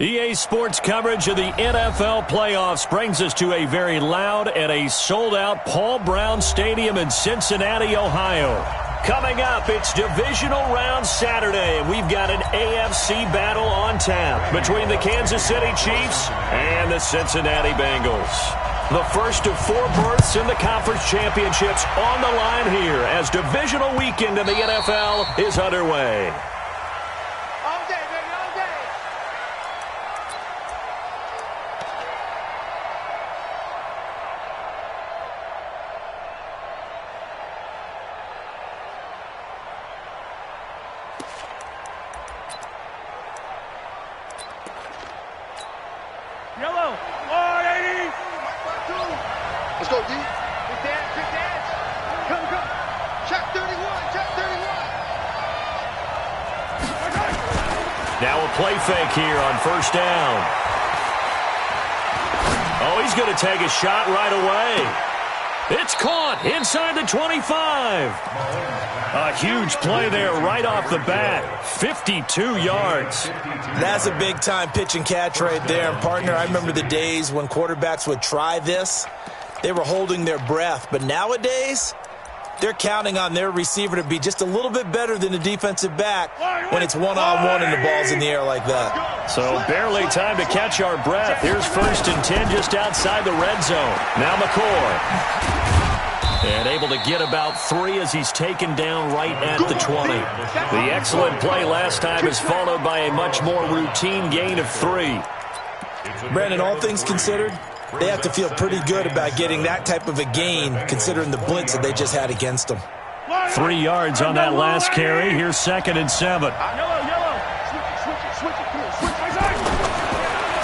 EA Sports coverage of the NFL playoffs brings us to a very loud and a sold-out Paul Brown Stadium in Cincinnati, Ohio. Coming up, it's Divisional Round Saturday, and we've got an AFC battle on tap between the Kansas City Chiefs and the Cincinnati Bengals. The first of 4 berths in the conference championships on the line here as Divisional weekend in the NFL is underway. Yellow, 180. Let's go, D. Quick dance. Come. Check 31. Now a play fake here on first down. Oh, he's going to take a shot right away. It's caught inside the 25. A huge play there right off the bat. 52 yards. That's a big-time pitch and catch right there. And, partner, I remember the days when quarterbacks would try this. They were holding their breath. But nowadays, they're counting on their receiver to be just a little bit better than the defensive back when it's one-on-one and the ball's in the air like that. So barely time to catch our breath. Here's 1st and 10 just outside the red zone. Now McCoy. And able to get about 3 as he's taken down right at the 20. The excellent play last time is followed by a much more routine gain of 3. Brandon, all things considered, they have to feel pretty good about getting that type of a gain considering the blitz that they just had against them. 3 yards on that last carry. Here's 2nd and 7. Yellow. Switch.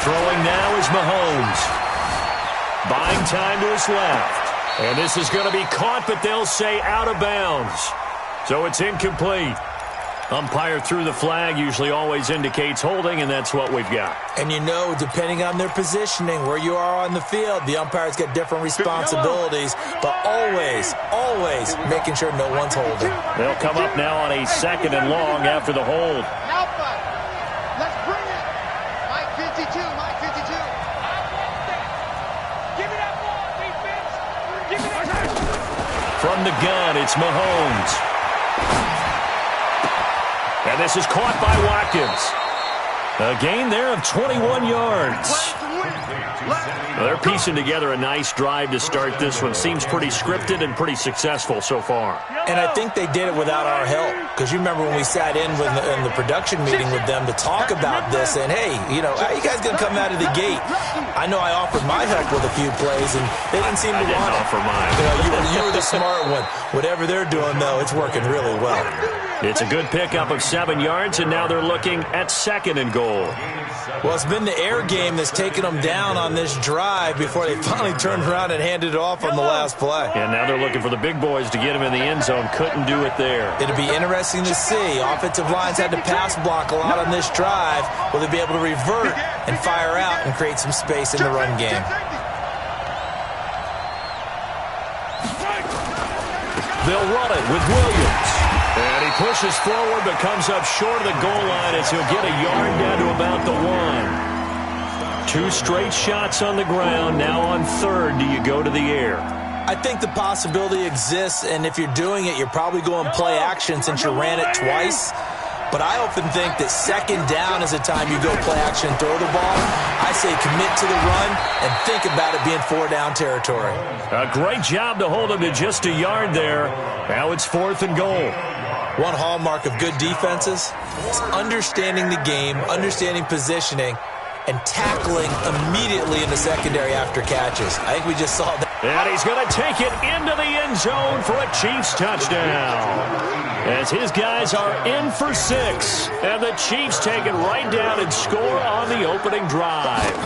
Throwing now is Mahomes. Buying time to his left. And this is going to be caught, but they'll say out of bounds. So it's incomplete. Umpire threw the flag, usually always indicates holding, and that's what we've got. And you know, depending on their positioning, where you are on the field, the umpires get different responsibilities, but always making sure no one's holding. They'll come up now on a 2nd and long after the hold. Alpha. Let's bring it. Mike 52. Give me that ball, defense. Give me that. From the gun, it's Mahomes. And this is caught by Watkins. A gain there of 21 yards. Well, they're piecing together a nice drive to start this one. Seems pretty scripted and pretty successful so far. And I think they did it without our help. Because you remember when we sat in the production meeting with them to talk about this. And, hey, how you guys going to come out of the gate? I know I offered my help with a few plays, and they didn't seem to want it. I didn't offer mine. You were the smart one. Whatever they're doing, though, it's working really well. It's a good pickup of 7 yards, and now they're looking at 2nd and goal. Well, it's been the air game that's taken them down on this drive before they finally turned around and handed it off on the last play. And now they're looking for the big boys to get him in the end zone. Couldn't do it there. It'll be interesting to see. Offensive lines had to pass block a lot on this drive. Will they be able to revert and fire out and create some space in the run game? They'll run it with Williams. And he pushes forward but comes up short of the goal line as he'll get a yard down to about the 1. 2 straight shots on the ground. Now on 3rd, do you go to the air? I think the possibility exists, and if you're doing it, you're probably going play action since you ran it twice. But I often think that 2nd down is the time you go play action and throw the ball. I say commit to the run and think about it being 4-down territory. A great job to hold him to just a yard there. Now it's 4th and goal. One hallmark of good defenses is understanding the game, understanding positioning, and tackling immediately in the secondary after catches. I think we just saw that. And he's going to take it into the end zone for a Chiefs touchdown. As his guys are in for 6. And the Chiefs take it right down and score on the opening drive.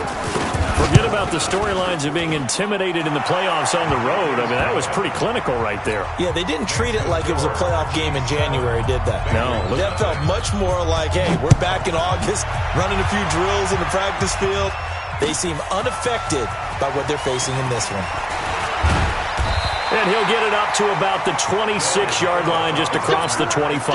Forget about the storylines of being intimidated in the playoffs on the road. I mean, that was pretty clinical right there. Yeah, they didn't treat it like it was a playoff game in January, did they? No. That felt much more like, hey, we're back in August, running a few drills in the practice field. They seem unaffected by what they're facing in this one. And he'll get it up to about the 26-yard line just across the 25.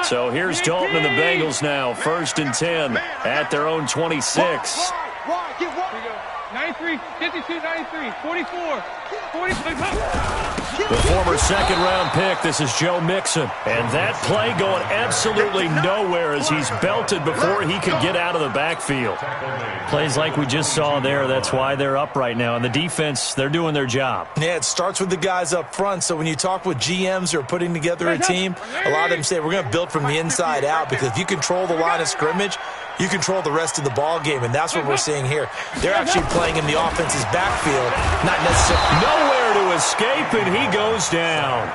So here's Dalton and the Bengals now, 1st and 10 at their own 26. 93, 52, 93, 44, 45. The former second-round pick, this is Joe Mixon. And that play going absolutely nowhere as he's belted before he could get out of the backfield. Plays like we just saw there, that's why they're up right now. And the defense, they're doing their job. Yeah, it starts with the guys up front. So when you talk with GMs who are putting together a team, a lot of them say we're going to build from the inside out, because if you control the line of scrimmage, you control the rest of the ball game, and that's what we're seeing here. They're actually playing in the offense's backfield, not necessarily. Nowhere to escape, and he goes down.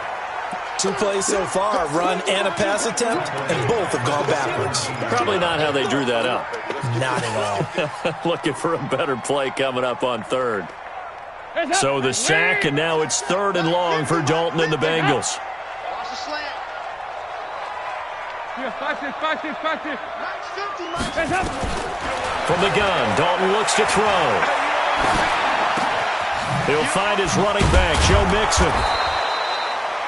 2 plays so far, a run and a pass attempt, and both have gone backwards. Probably not how they drew that up. Not at all. Looking for a better play coming up on 3rd. So the sack, and now it's 3rd and long for Dalton and the Bengals. Watch the slant. 5, 6. Max 50, Max. From the gun, Dalton looks to throw. He'll find his running back, Joe Mixon.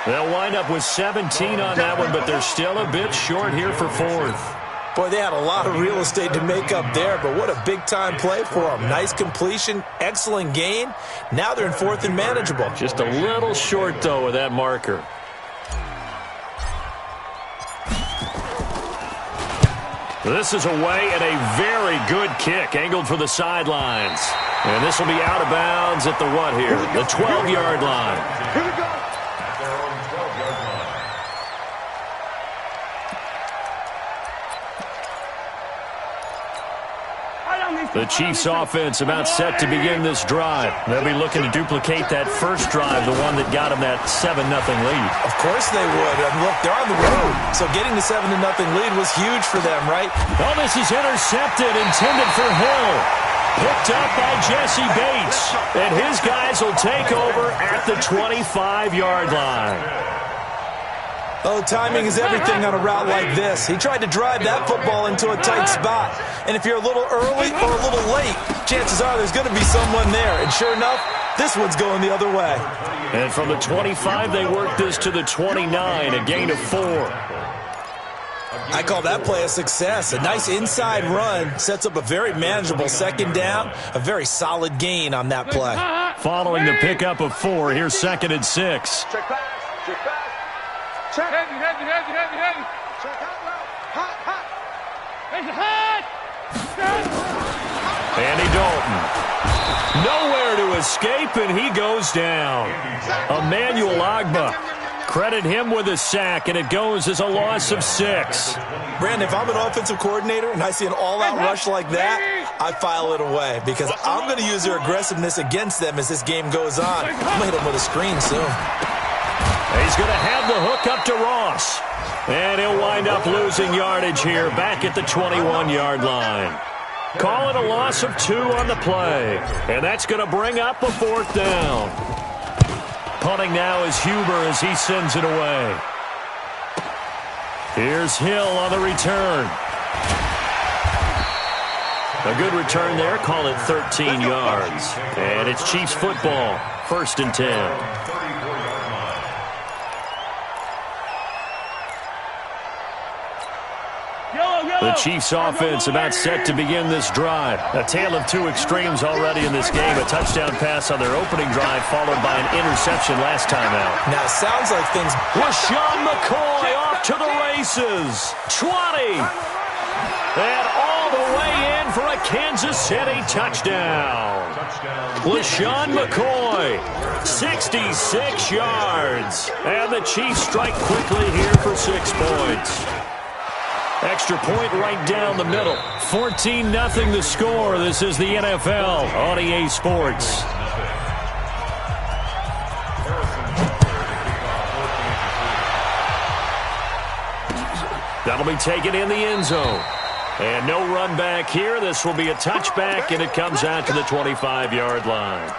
They'll wind up with 17 on that one, but they're still a bit short here for 4th. Boy, they had a lot of real estate to make up there, but what a big-time play for them. Nice completion, excellent gain. Now they're in 4th and manageable. Just a little short, though, with that marker. This is away and a very good kick, angled for the sidelines. And this will be out of bounds at the what here? The 12-yard line. Here we go. The Chiefs offense about set to begin this drive. They'll be looking to duplicate that first drive, the one that got them that 7-0 lead. Of course they would. And look, they're on the road. So getting the 7-0 lead was huge for them, right? Oh, this is intercepted, intended for Hill. Picked up by Jesse Bates. And his guys will take over at the 25-yard line. Oh, timing is everything on a route like this. He tried to drive that football into a tight spot. And if you're a little early or a little late, chances are there's going to be someone there. And sure enough, this one's going the other way. And from the 25, they work this to the 29, a gain of 4. I call that play a success. A nice inside run sets up a very manageable 2nd down, a very solid gain on that play. Following the pickup of 4, here's 2nd and 6. Check pass. Check pass. Check. Heavy. Check out low. Hot. It's hot. Andy Dalton. Nowhere to escape, and he goes down. Emmanuel Ogbah. Credit him with a sack, and it goes as a loss of 6. Brandon, if I'm an offensive coordinator and I see an all-out rush like that, I file it away, because I'm going to use their aggressiveness against them as this game goes on. I'm going to hit them with a screen soon. He's going to have the hook up to Ross. And he'll wind up losing yardage here back at the 21-yard line. Call it a loss of 2 on the play. And that's going to bring up a 4th down. Punting now is Huber as he sends it away. Here's Hill on the return. A good return there. Call it 13 yards. And it's Chiefs football. 1st and 10. The Chiefs offense about set to begin this drive. A tale of 2 extremes already in this game. A touchdown pass on their opening drive followed by an interception last time out. Now, it sounds like things... LaShawn McCoy off to the races. 20. And all the way in for a Kansas City touchdown. LaShawn McCoy, 66 yards. And the Chiefs strike quickly here for 6 points. Extra point right down the middle. 14-0 the score. This is the NFL on EA Sports. That'll be taken in the end zone. And no run back here. This will be a touchback, and it comes out to the 25-yard line.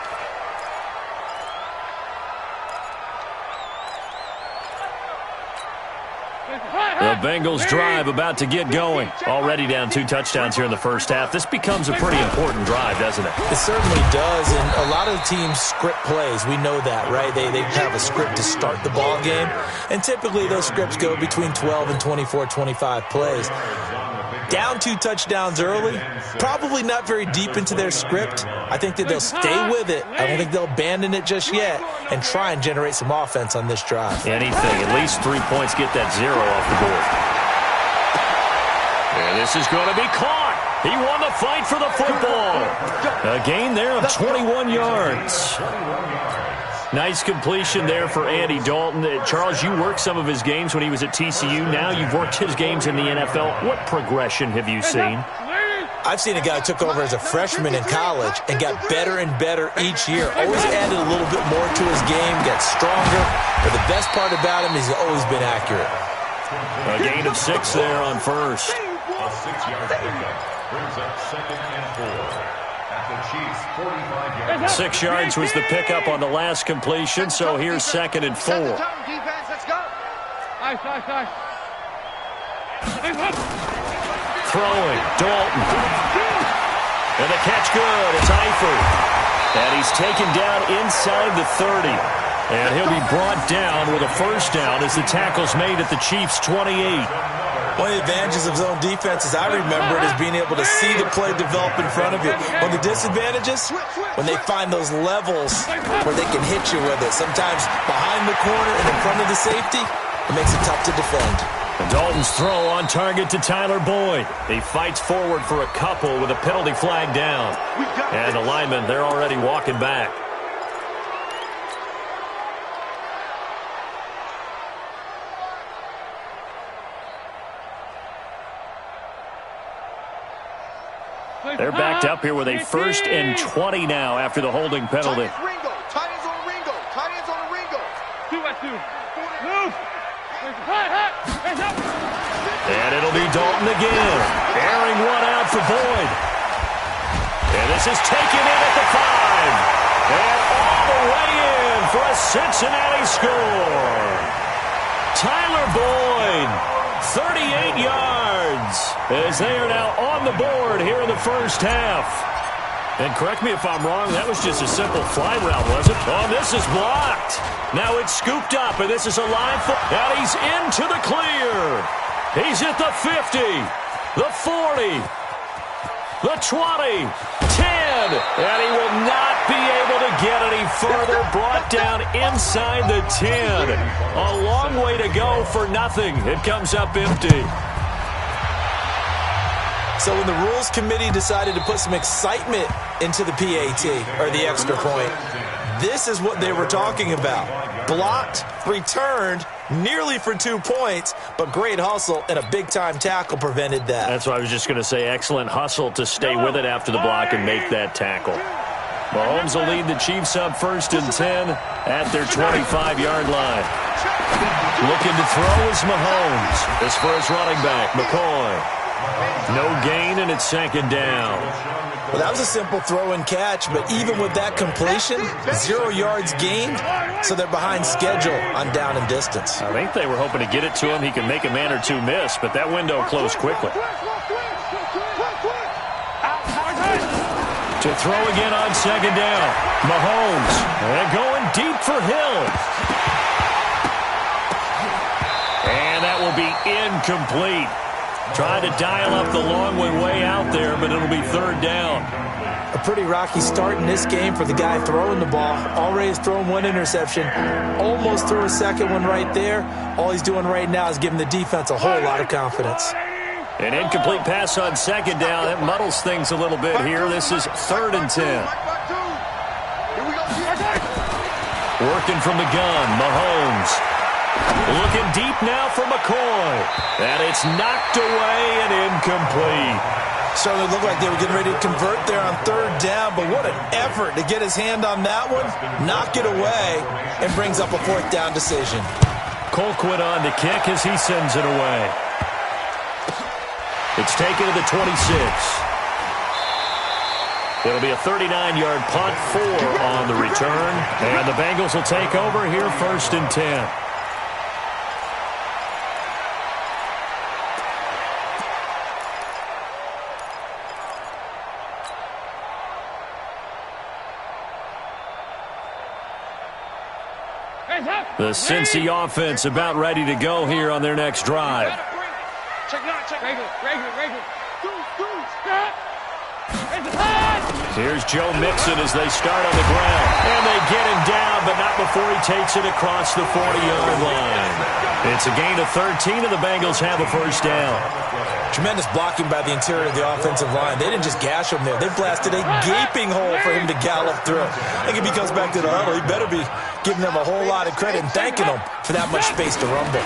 The Bengals drive about to get going. Already down 2 touchdowns here in the first half. This becomes a pretty important drive, doesn't it? It certainly does, and a lot of teams script plays. We know that, right? They have a script to start the ball game, and typically those scripts go between 12 and 24, 25 plays. Down 2 touchdowns early, probably not very deep into their script. I think that they'll stay with it. I don't think they'll abandon it just yet and try and generate some offense on this drive. Anything, at least 3 points, get that 0 off the board. And this is going to be caught. He won the fight for the football. A gain there of 21 yards. Nice completion there for Andy Dalton. Charles, you worked some of his games when he was at TCU. Now you've worked his games in the NFL. What progression have you seen? I've seen a guy who took over as a freshman in college and got better and better each year. Always added a little bit more to his game, got stronger. But the best part about him is he's always been accurate. A gain of 6 there on first. A 6-yard pickup brings up 2nd and 4. 6 yards was the pickup on the last completion, so here's 2nd and 4. Defense, let's go. Throwing, Dalton. And the catch good, it's Eifert. And he's taken down inside the 30. And he'll be brought down with a first down as the tackle's made at the Chiefs' 28. One of the advantages of zone defense, as I remember it, is being able to see the play develop in front of you. One of the disadvantages, when they find those levels where they can hit you with it. Sometimes behind the corner and in front of the safety, it makes it tough to defend. And Dalton's throw on target to Tyler Boyd. He fights forward for a couple with a penalty flag down. And the linemen, they're already walking back. They're backed up here with a 1st and 20 now after the holding penalty. Tight ends on Ringo. Tight ends on Ringo. 2-2. Move. And it'll be Dalton again. Airing one out for Boyd. And this is taken in at the 5. And all the way in for a Cincinnati score. Tyler Boyd, 38 yards, as they are now on the board here in the first half. And correct me if I'm wrong, that was just a simple fly route, was it? Oh, this is blocked. Now it's scooped up, and this is a line for... And he's into the clear. He's at the 50, the 40, the 20, 10. And he will not be able to get any further. Brought down inside the 10. A long way to go for nothing. It comes up empty. So when the Rules Committee decided to put some excitement into the PAT, or the extra point, this is what they were talking about. Blocked, returned, nearly for 2 points, but great hustle and a big-time tackle prevented that. That's what I was just going to say. Excellent hustle to stay with it after the block and make that tackle. Mahomes will lead the Chiefs up 1st and 10 at their 25-yard line. Looking to throw is Mahomes. This for his running back, McCoy. No gain, and it's 2nd down. Well, that was a simple throw and catch, but even with that completion, 0 yards gained, so they're behind schedule on down and distance. I think they were hoping to get it to him. He can make a man or two miss, but that window closed quickly. To throw again on 2nd down. Mahomes, and going deep for Hill. And that will be incomplete. Trying to dial up the long one way out there, but it'll be 3rd down. A pretty rocky start in this game for the guy throwing the ball. Already has thrown 1 interception. Almost threw a 2nd one right there. All he's doing right now is giving the defense a whole lot of confidence. An incomplete pass on 2nd down. That muddles things a little bit here. This is 3rd and 10. Working from the gun, Mahomes. Looking deep now for McCoy. And it's knocked away and incomplete. Certainly looked like they were getting ready to convert there on 3rd down, but what an effort to get his hand on that one, knock it away, and brings up a 4th down decision. Colquitt on to kick as he sends it away. It's taken to the 26. It'll be a 39-yard punt, 4 on the return. And the Bengals will take over here 1st and 10. The Cincy offense about ready to go here on their next drive. Here's Joe Mixon as they start on the ground. And they get him down, but not before he takes it across the 40-yard line. It's a gain of 13, and the Bengals have a first down. Tremendous blocking by the interior of the offensive line. They didn't just gash him there. They blasted a gaping hole for him to gallop through. I think if he comes back to the huddle, he better be giving them a whole lot of credit and thanking them for that much space to rumble.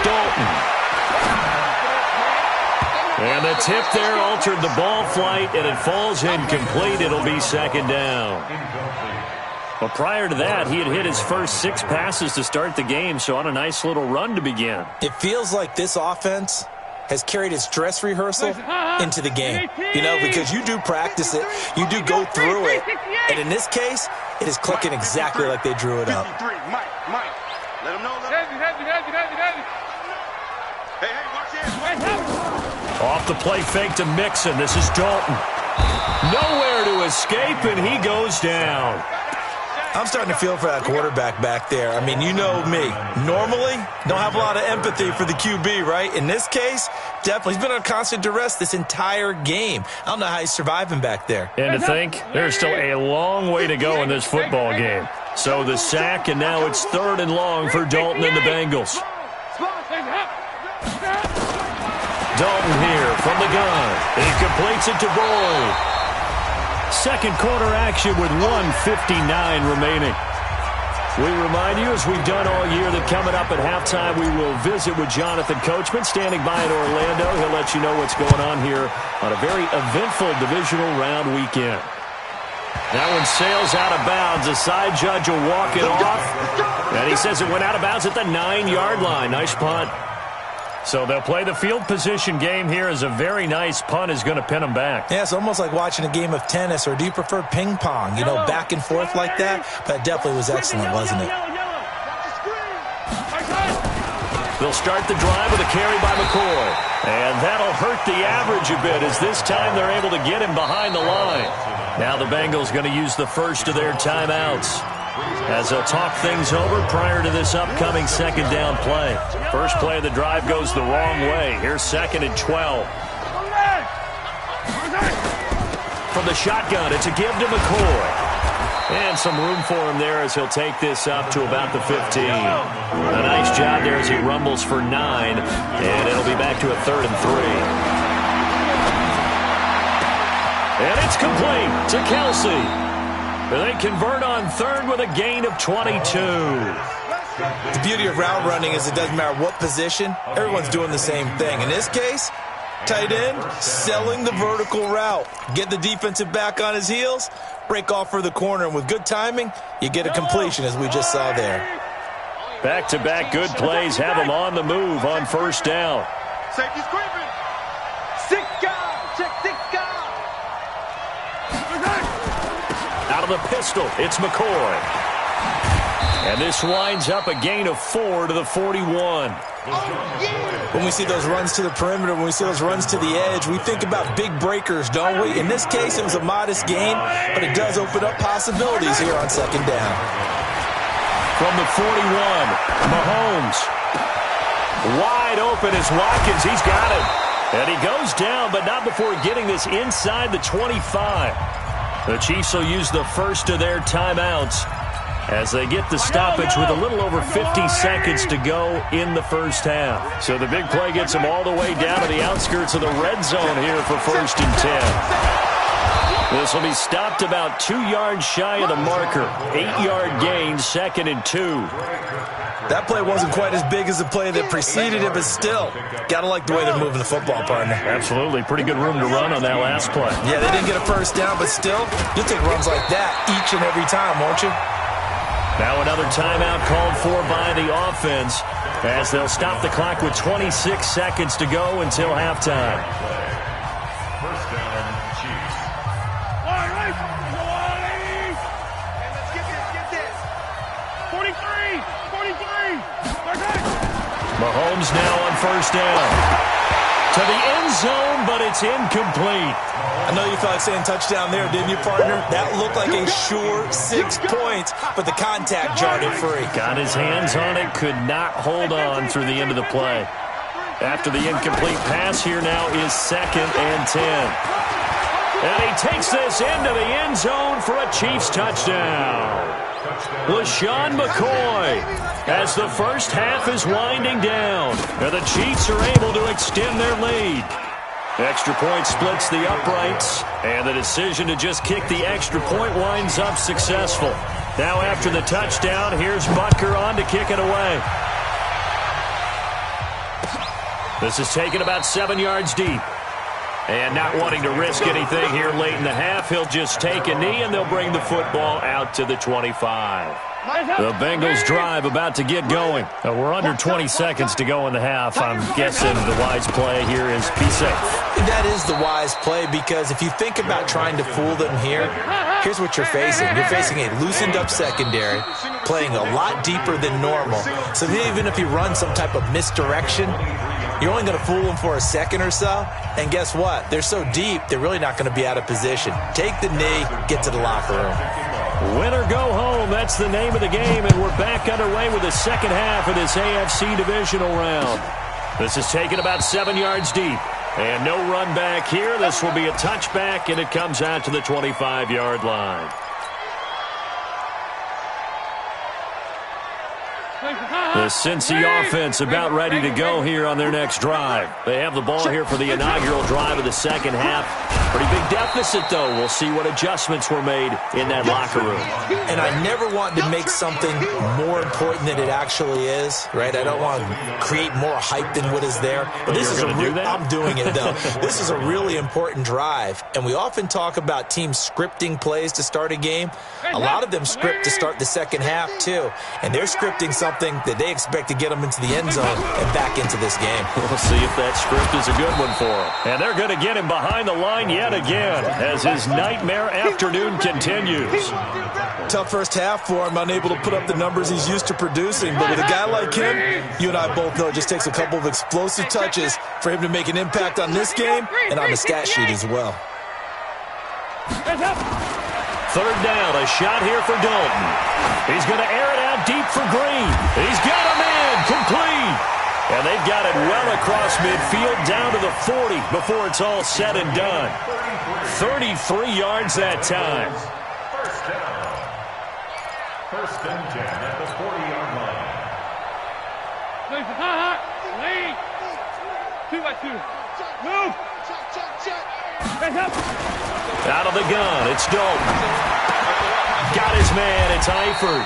Dalton. And the tip there altered the ball flight, and it falls incomplete. It'll be second down. But prior to that, he had hit his first 6 passes to start the game, so on a nice little run to begin. It feels like this offense has carried its dress rehearsal into the game. You know, because you do practice it, you do go through it, and in this case, it is clicking exactly like they drew it up. Mike, let him know. Hey, watch this. Off the play fake to Mixon. This is Dalton. Nowhere to escape, and he goes down. I'm starting to feel for that quarterback back there. I mean, you know me. Normally, don't have a lot of empathy for the QB, right? In this case, definitely. He's been under constant duress this entire game. I don't know how he's surviving back there. And to think, there's still a long way to go in this football game. So the sack, and now it's 3rd and long for Dalton and the Bengals. Dalton here from the gun. He completes it to Boyd. Second quarter action with 1:59 remaining. We remind you, as we've done all year, that coming up at halftime, we will visit with Jonathan Coachman standing by in Orlando. He'll let you know what's going on here on a very eventful divisional round weekend. That one sails out of bounds. The side judge will walk it off. And he says it went out of bounds at the 9-yard line. Nice punt. So they'll play the field position game here as a very nice punt is going to pin them back. Yeah, it's almost like watching a game of tennis, or do you prefer ping pong? You know, back and forth like that? But it definitely was excellent, wasn't it? They'll start the drive with a carry by McCoy. And that'll hurt the average a bit, as this time they're able to get him behind the line. Now the Bengals going to use the first of their timeouts, as they'll talk things over prior to this upcoming second down play. First play of the drive goes the wrong way. Here's 2nd and 12. From the shotgun, it's a give to McCoy. And some room for him there as he'll take this up to about the 15. A nice job there as he rumbles for 9. And it'll be back to a 3rd and 3. And it's complete to Kelsey. They convert on 3rd with a gain of 22. The beauty of route running is it doesn't matter what position. Everyone's doing the same thing. In this case, tight end selling the vertical route. Get the defensive back on his heels, break off for the corner, and with good timing, you get a completion, as we just saw there. Back-to-back good plays have him on the move on first down. Safety's creeping. 6 guys. Check 6 guys. Out of the pistol, it's McCoy. And this winds up a gain of 4 to the 41. When we see those runs to the perimeter, when we see those runs to the edge, we think about big breakers, don't we? In this case, it was a modest gain, but it does open up possibilities here on second down. From the 41, Mahomes. Wide open is Watkins. He's got it. And he goes down, but not before getting this inside the 25. The Chiefs will use the first of their timeouts as they get the stoppage with a little over 50 seconds to go in the first half. So the big play gets them all the way down to the outskirts of the red zone here for 1st and 10. This will be stopped about 2 yards shy of the marker. 8-yard gain, 2nd and 2. That play wasn't quite as big as the play that preceded it, but still, gotta like the way they're moving the football, partner. Absolutely. Pretty good room to run on that last play. Yeah, they didn't get a first down, but still, you'll take runs like that each and every time, won't you? Now another timeout called for by the offense, as they'll stop the clock with 26 seconds to go until halftime. First down, Chiefs. Mahomes now on first down. To the end zone, but it's incomplete. I know you felt like saying touchdown there, didn't you, partner? That looked like a sure 6 points, but the contact jarred it free. Got his hands on it, could not hold on through the end of the play. After the incomplete pass, here now is 2nd and 10. And he takes this into the end zone for a Chiefs touchdown. LaShawn McCoy, as the first half is winding down, and the Chiefs are able to extend their lead. Extra point splits the uprights, and the decision to just kick the extra point winds up successful. Now after the touchdown, here's Butker on to kick it away. This is taken about 7 yards deep. And not wanting to risk anything here late in the half, he'll just take a knee, and they'll bring the football out to the 25. The Bengals drive about to get going. We're under 20 seconds to go in the half. I'm guessing the wise play here is be safe. That is the wise play, because if you think about trying to fool them here, here's what you're facing. You're facing a loosened up secondary, playing a lot deeper than normal. So even if you run some type of misdirection, you're only going to fool them for a second or so. And guess what? They're so deep, they're really not going to be out of position. Take the knee, get to the locker room. Win or go home, that's the name of the game, and we're back underway with the second half of this AFC Divisional round. This is taken about 7 yards deep, and no run back here. This will be a touchback, and it comes out to the 25-yard line. The Cincy offense about ready to go here on their next drive. They have the ball here for the inaugural drive of the second half. Pretty big deficit, though. We'll see what adjustments were made in that locker room. And I never want to make something more important than it actually is, right? I don't want to create more hype than what is there. But this is I'm doing it, though. This is a really important drive. And we often talk about teams scripting plays to start a game. A lot of them script to start the second half, too. And they're scripting something that they expect to get them into the end zone and back into this game. We'll see if that script is a good one for him. And they're going to get him behind the line yet again as his nightmare afternoon continues. Tough first half for him, unable to put up the numbers he's used to producing. But with a guy like him, you and I both know it just takes a couple of explosive touches for him to make an impact on this game and on the stat sheet as well. Third down, a shot here for Dalton. He's going to air it out deep for Green. He's got a man complete. And they've got it well across midfield down to the 40 before it's all said and done. 33 yards that time. First down. First and 10 at the 40-yard line. Lead. 2-by-2. Move. Out of the gun, it's Dalton. Got his man, it's Eifert.